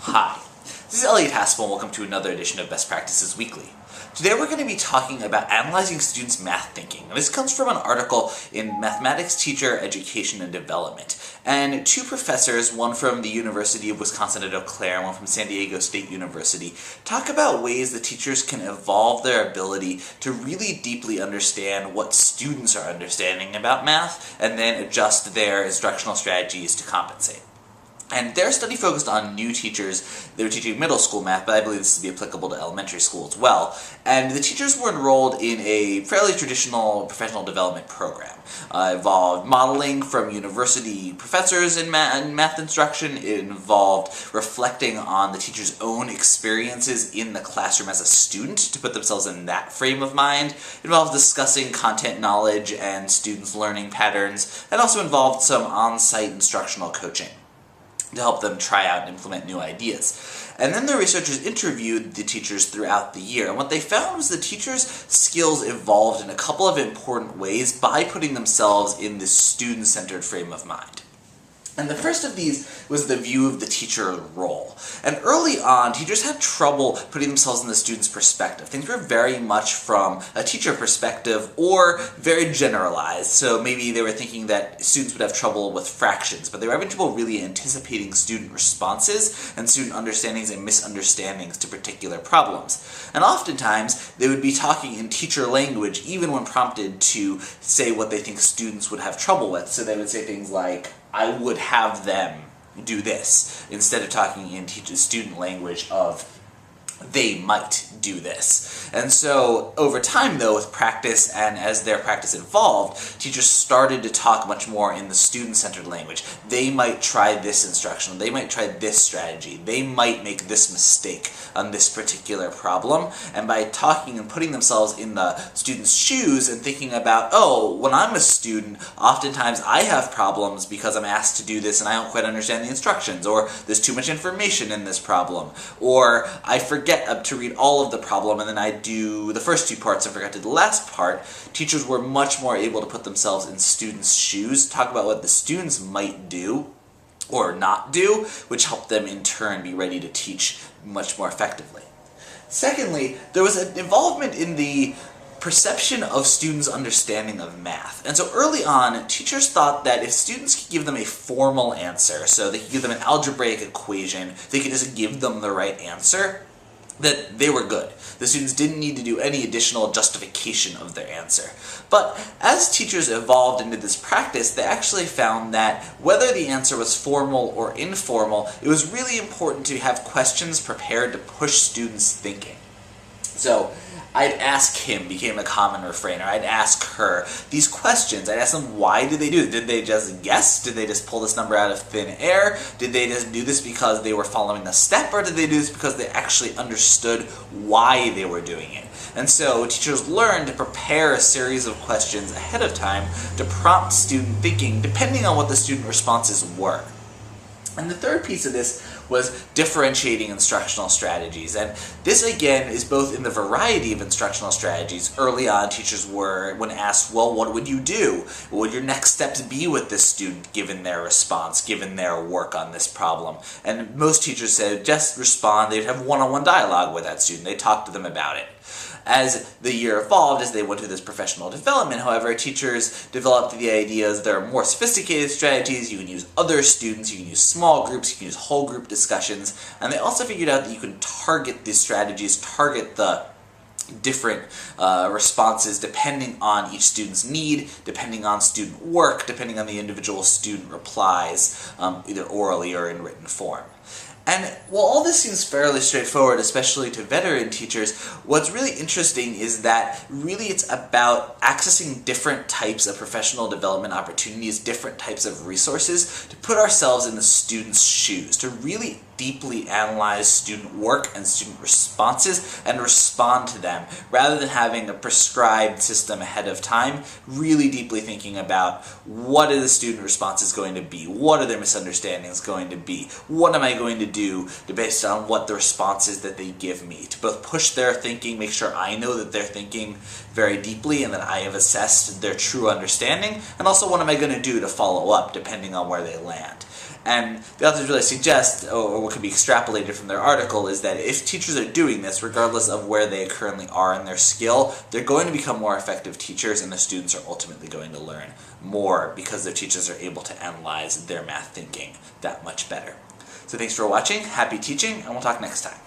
Hi, this is Elliot Haspel and welcome to another edition of Best Practices Weekly. Today we're going to be talking about analyzing students' math thinking. And this comes from an article in Mathematics Teacher Education and Development. And two professors, one from the University of Wisconsin at Eau Claire and one from San Diego State University, talk about ways that teachers can evolve their ability to really deeply understand what students are understanding about math and then adjust their instructional strategies to compensate. And their study focused on new teachers. They were teaching middle school math, but I believe this would be applicable to elementary school as well. And the teachers were enrolled in a fairly traditional professional development program. It involved modeling from university professors in math instruction. It involved reflecting on the teacher's own experiences in the classroom as a student to put themselves in that frame of mind. It involved discussing content knowledge and students' learning patterns, and also involved some on-site instructional coaching to help them try out and implement new ideas. And then the researchers interviewed the teachers throughout the year, and what they found was the teachers' skills evolved in a couple of important ways by putting themselves in this student-centered frame of mind. And the first of these was the view of the teacher role. And early on, teachers had trouble putting themselves in the student's perspective. Things were very much from a teacher perspective or very generalized. So maybe they were thinking that students would have trouble with fractions, but they were having trouble really anticipating student responses and student understandings and misunderstandings to particular problems. And oftentimes, they would be talking in teacher language even when prompted to say what they think students would have trouble with. So they would say things like, I would have them do this, instead of talking in student language of they might do this. And so over time though, with practice and as their practice evolved, teachers started to talk much more in the student-centered language. They might try this instruction, they might try this strategy, they might make this mistake on this particular problem. And by talking and putting themselves in the student's shoes and thinking about, oh, when I'm a student, oftentimes I have problems because I'm asked to do this and I don't quite understand the instructions, or there's too much information in this problem, or I forget to read all of the problem and then I do the first two parts and forget to do the last part. Teachers were much more able to put themselves in students' shoes, talk about what the students might do or not do, which helped them in turn be ready to teach much more effectively. Secondly, there was an involvement in the perception of students' understanding of math. And so early on, teachers thought that if students could give them a formal answer, so they could give them an algebraic equation, they could just give them the right answer, that they were good. The students didn't need to do any additional justification of their answer. But as teachers evolved into this practice, they actually found that whether the answer was formal or informal, it was really important to have questions prepared to push students' thinking. So I'd ask him became a common refrain, or I'd ask her these questions. I'd ask them, why did they do it? Did they just guess? Did they just pull this number out of thin air? Did they just do this because they were following a step, or did they do this because they actually understood why they were doing it? And so teachers learned to prepare a series of questions ahead of time to prompt student thinking, depending on what the student responses were. And the third piece of this was differentiating instructional strategies. And this, again, is both in the variety of instructional strategies. Early on, teachers were, when asked, well, what would you do? What would your next steps be with this student, given their response, given their work on this problem? And most teachers said, just respond. They'd have one-on-one dialogue with that student. They'd talk to them about it. As the year evolved, as they went through this professional development, however, teachers developed the ideas there are more sophisticated strategies. You can use other students, you can use small groups, you can use whole group discussions, and they also figured out that you can target these strategies, target the different responses depending on each student's need, depending on student work, depending on the individual student replies, either orally or in written form. And while all this seems fairly straightforward, especially to veteran teachers, what's really interesting is that really it's about accessing different types of professional development opportunities, different types of resources, to put ourselves in the student's shoes, to really deeply analyze student work and student responses and respond to them, rather than having a prescribed system ahead of time, really deeply thinking about what are the student responses going to be, what are their misunderstandings going to be, what am I going to do based on what the response is that they give me, to both push their thinking, make sure I know that they're thinking very deeply and that I have assessed their true understanding, and also what am I going to do to follow up depending on where they land. And the authors really suggest, or what could be extrapolated from their article, is that if teachers are doing this, regardless of where they currently are in their skill, they're going to become more effective teachers, and the students are ultimately going to learn more because their teachers are able to analyze their math thinking that much better. So thanks for watching, happy teaching, and we'll talk next time.